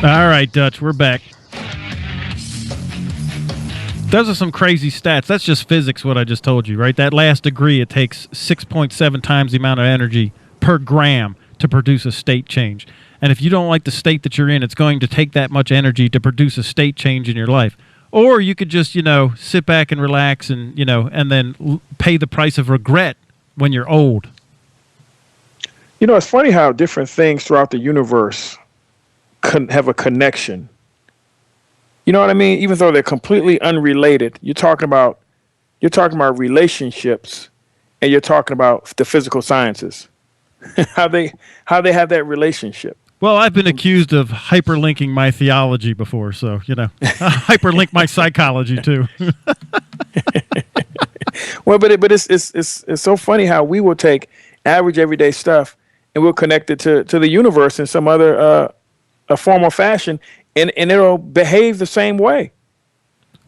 All right, Dutch, we're back. Those are some crazy stats. That's just physics, what I just told you, right? That last degree, it takes 6.7 times the amount of energy per gram to produce a state change. And if you don't like the state that you're in, it's going to take that much energy to produce a state change in your life. Or you could just, sit back and relax and, and then pay the price of regret when you're old. It's funny how different things throughout the universe have a connection. You know what I mean? Even though they're completely unrelated, you're talking about relationships, and you're talking about the physical sciences. how they have that relationship. Well, I've been accused of hyperlinking my theology before, so hyperlink my psychology too. Well, but it's so funny how we will take average everyday stuff and we'll connect it to the universe in some other a form or fashion, and it'll behave the same way.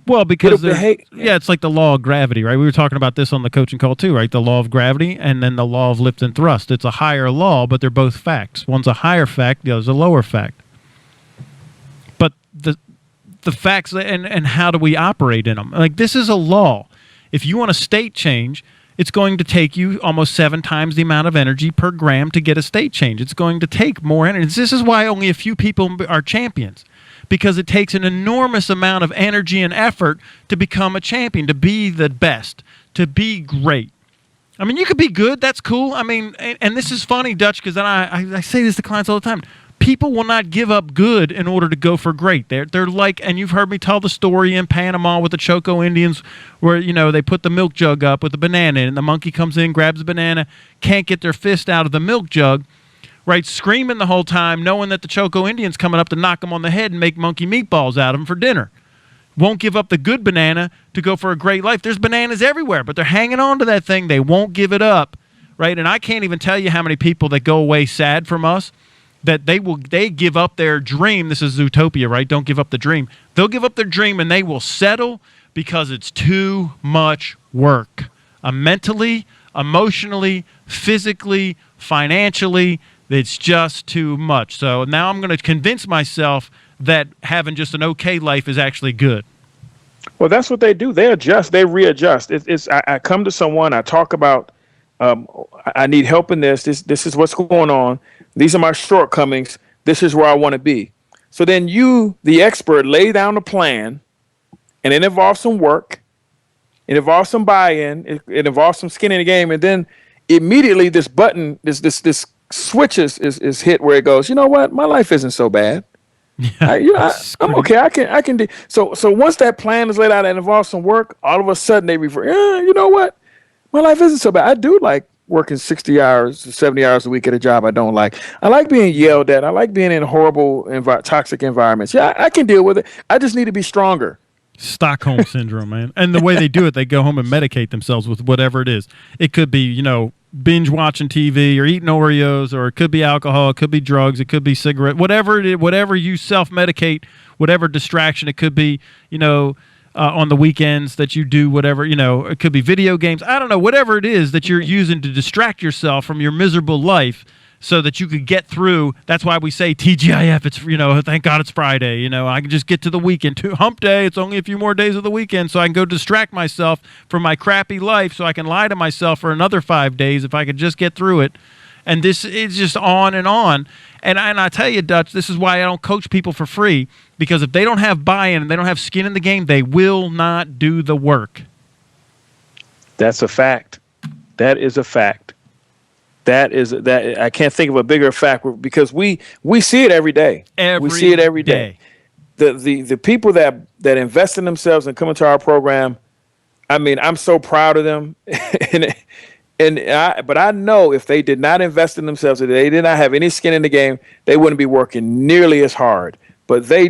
Well, because it's like the law of gravity, right? We were talking about this on the coaching call too, right? The law of gravity and then the law of lift and thrust. It's a higher law, but they're both facts. One's a higher fact, the other's a lower fact. But the facts and how do we operate in them? Like, this is a law. If you want a state change, it's going to take you almost 7 times the amount of energy per gram to get a state change. It's going to take more energy. This is why only a few people are champions, because it takes an enormous amount of energy and effort to become a champion, to be the best, to be great. I mean, you could be good. That's cool. I mean, and this is funny, Dutch, because I say this to clients all the time. People will not give up good in order to go for great. They're like, and you've heard me tell the story in Panama with the Choco Indians where, they put the milk jug up with the banana in, and the monkey comes in, grabs the banana, can't get their fist out of the milk jug, right, screaming the whole time, knowing that the Choco Indian's coming up to knock them on the head and make monkey meatballs out of them for dinner. Won't give up the good banana to go for a great life. There's bananas everywhere, but they're hanging on to that thing. They won't give it up, right? And I can't even tell you how many people that go away sad from us, that they give up their dream. This is Zootopia, right? Don't give up the dream. They'll give up their dream and they will settle because it's too much work. Mentally, emotionally, physically, financially, it's just too much. So now I'm going to convince myself that having just an okay life is actually good. Well, that's what they do. They adjust. They readjust. I come to someone. I talk about, I need help in this. This is what's going on. These are my shortcomings. This is where I want to be. So then you, the expert, lay down a plan, and it involves some work. It involves some buy-in. It involves some skin in the game. And then immediately this button, this switch is hit where it goes, you know what? My life isn't so bad. Yeah, I'm okay. I can do. So once that plan is laid out and involves some work, all of a sudden they revert. You know what? My life isn't so bad. I do like working 60 hours, 70 hours a week at a job I don't like. I like being yelled at. I like being in horrible, toxic environments. Yeah, I can deal with it. I just need to be stronger. Stockholm syndrome, man. And the way they do it, they go home and medicate themselves with whatever it is. It could be, binge watching TV or eating Oreos, or it could be alcohol, it could be drugs, it could be cigarette, whatever it is, whatever you self-medicate, whatever distraction. It could be, on the weekends that you do whatever, it could be video games. I don't know, whatever it is that you're using to distract yourself from your miserable life so that you could get through. That's why we say TGIF. It's, thank God it's Friday. I can just get to the weekend. Hump day. It's only a few more days of the weekend, so I can go distract myself from my crappy life so I can lie to myself for another 5 days if I could just get through it. And this is just on and on. And I tell you, Dutch, this is why I don't coach people for free, because if they don't have buy-in and they don't have skin in the game, they will not do the work. That's a fact. That is a fact. That I can't think of a bigger fact, because we see it every day. We see it every day. The people that invest in themselves and come into our program, I mean, I'm so proud of them. But I know if they did not invest in themselves, if they did not have any skin in the game, they wouldn't be working nearly as hard. But they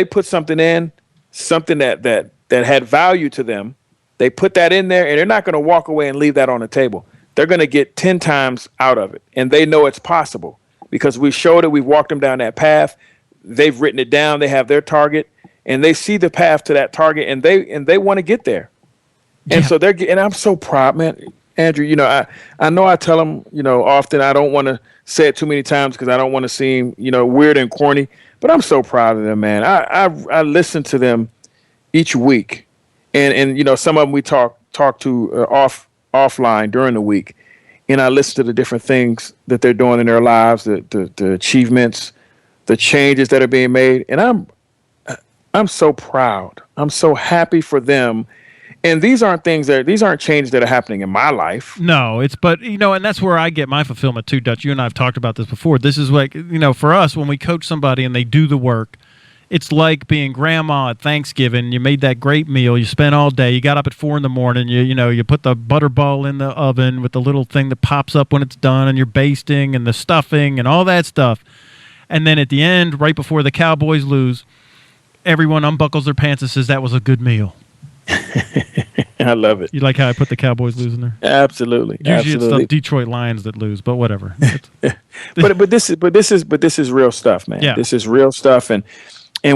put something in, something that had value to them. They put that in there, and they're not going to walk away and leave that on the table. They're going to get 10 times out of it. And they know it's possible because we showed it. We've walked them down that path. They've written it down. They have their target, and they see the path to that target, and they want to get there. And so and I'm so proud, man. Andrew, I know I tell them, often I don't want to say it too many times because I don't want to seem, weird and corny, but I'm so proud of them, man. I listen to them each week, and some of them we talk to offline during the week, and I listen to the different things that they're doing in their lives, the achievements, the changes that are being made, and I'm so proud. I'm so happy for them. And these aren't changes that are happening in my life. No, and that's where I get my fulfillment too, Dutch. You and I have talked about this before. This is like, for us, when we coach somebody and they do the work, it's like being grandma at Thanksgiving. You made that great meal. You spent all day. You got up at 4 a.m. You put the butterball in the oven with the little thing that pops up when it's done, and you're basting and the stuffing and all that stuff. And then at the end, right before the Cowboys lose, everyone unbuckles their pants and says that was a good meal. I love it. You like how I put the Cowboys losing there? Absolutely. Usually it's the Detroit Lions that lose, but whatever. but this is real stuff, man. Yeah. This is real stuff, and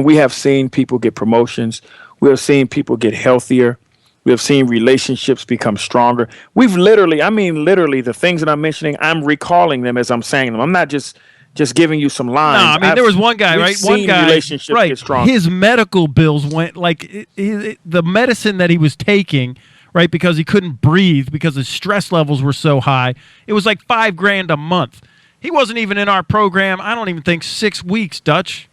we have seen people get promotions. We have seen people get healthier. We have seen relationships become stronger. We've literally, the things that I'm mentioning, I'm recalling them as I'm saying them. I'm not just giving you some lines. No, there was one guy, right? One guy, relationships get stronger. His medical bills went the medicine that he was taking, right? Because he couldn't breathe because his stress levels were so high. It was like $5,000 a month. He wasn't even in our program. I don't even think 6 weeks, Dutch,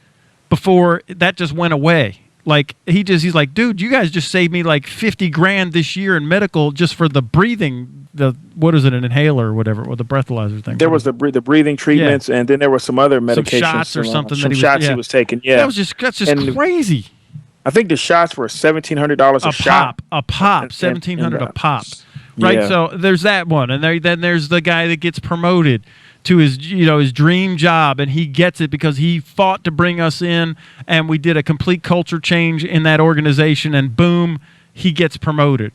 before that just went away. Like he's like, dude, you guys just saved me like $50,000 this year in medical just for the breathing. What is it, an inhaler or whatever, or the breathalyzer thing? There was the breathing treatments, and then there was some other medications, some shots or something. He was taking. Yeah, that's just crazy. I think the shots were $1,700 a shot. A pop, $1,700 a pop. Right. Yeah. So there's that one, and then there's the guy that gets promoted to his dream job, and he gets it because he fought to bring us in, and we did a complete culture change in that organization, and boom, he gets promoted.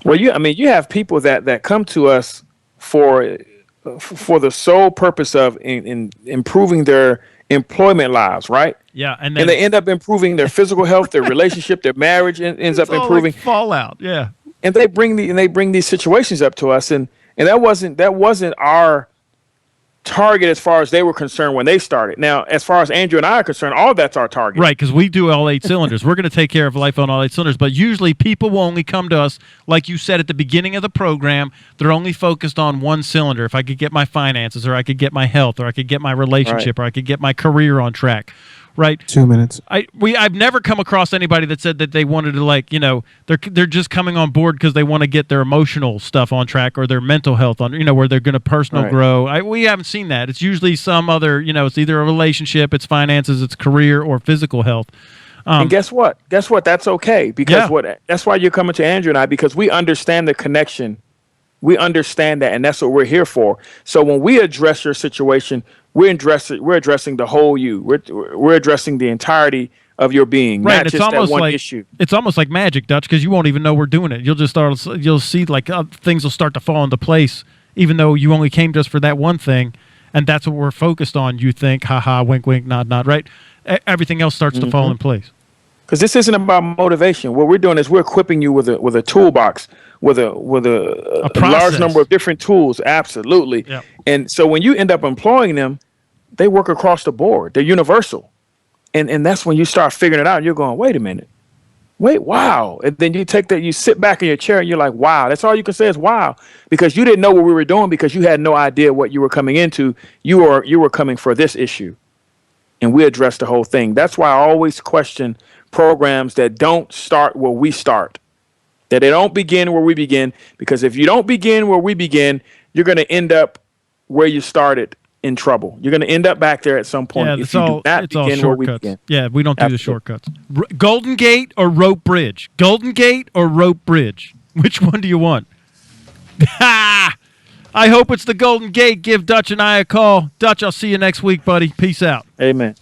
Well, you have people that come to us for the sole purpose of in improving their employment lives, right? Yeah, and they end up improving their physical health, their relationship, their marriage ends up improving. Like fallout, yeah. And they bring these situations up to us, and that wasn't our target as far as they were concerned when they started. Now, as far as Andrew and I are concerned, all that's our target. Right, because we do all 8 cylinders. We're going to take care of life on all 8 cylinders, but usually people will only come to us, like you said at the beginning of the program, they're only focused on one cylinder. If I could get my finances, or I could get my health, or I could get my relationship, or I could get my career on track. Right. 2 minutes. I've never come across anybody that said that they wanted to they're just coming on board because they want to get their emotional stuff on track or their mental health on, where they're going to personal grow. We haven't seen that. It's usually some other, it's either a relationship, it's finances, it's career, or physical health. And guess what? That's okay, because that's why you're coming to Andrew and I, because we understand the connection. We understand that, and that's what we're here for. So when we address your situation, we're addressing the whole you. We're addressing the entirety of your being, right? Not it's just almost that one like issue. It's almost like magic, Dutch, because you won't even know we're doing it. You'll see like things will start to fall into place, even though you only came just for that one thing, and that's what we're focused on. You think, ha, wink, wink, nod, nod, right? Everything else starts to fall in place. Because this isn't about motivation. What we're doing is we're equipping you with a toolbox, with a large number of different tools. Absolutely. Yep. And so when you end up employing them, they work across the board. They're universal. And that's when you start figuring it out. You're going, wait a minute. Wow. And then you sit back in your chair and you're like, wow. That's all you can say is wow. Because you didn't know what we were doing, because you had no idea what you were coming into. You were coming for this issue. And we addressed the whole thing. That's why I always question programs that don't start where we start, that they don't begin where we begin, because if you don't begin where we begin, you're going to end up where you started in trouble. You're going to end up back there at some point if you do not begin where we begin. Yeah, we don't do the shortcuts. Golden Gate or Rope Bridge? Golden Gate or Rope Bridge? Which one do you want? I hope it's the Golden Gate. Give Dutch and I a call. Dutch, I'll see you next week, buddy. Peace out. Amen.